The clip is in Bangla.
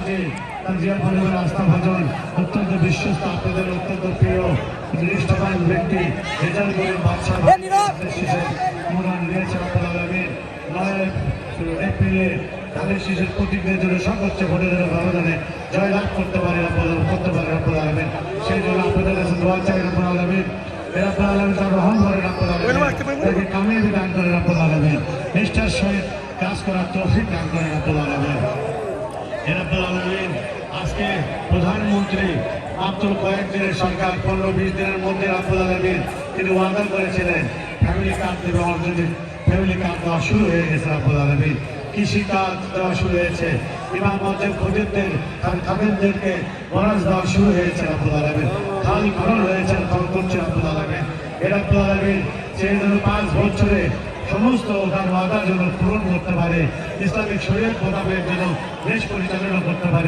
আজকে জিয়া পরিবার আস্থা ভাজন অত্যন্ত বিশ্বস্ত, আপনাদের অত্যন্ত প্রিয় নিষ্ঠাবান ব্যক্তি রেজাল্ট করে বাদশাহ মনোনয়ন দিয়েছেন। আপনারা 9 এপ্রিলে ধানের শীষের প্রতীকের জন্য সর্বোচ্চ ভোটের ব্যবধানে জয়লাভ করতে পারে আপনারা সেই জন্য আপনাদের কাছে দোয়া চাই আপনারা তার রহম করেন, আপনারা কামিয়াবি দান করেন, আপনারা নিষ্ঠার সহিত কাজ করার তৌফিক দান করেন আপনারা। আজকে প্রধানমন্ত্রী মাত্র কয়েকদিনের সরকার 15-20 দিনের মধ্যে আপনারা তিনি ওয়াদা করেছিলেন ফ্যামিলি কার্ড দেবে, অলরেডি ফ্যামিলি কার্ড দেওয়া শুরু হয়ে গেছে আপনারা। কৃষি কাজ দেওয়া শুরু হয়েছে, ইমাম মসজিদ খতিবদের খাদেমদেরকে বোনাস দেওয়া শুরু হয়েছে আপনারা। খাল খনন হয়েছে, খনন করছেন আপনারা। এটা আপনারা সেই জন্য 5 বছরে সমস্ত তার ওয়াদা যেন পূরণ করতে পারে, ইসলামিক শরীয়ত মোতাবেক যেন দেশ পরিচালনা করতে পারে।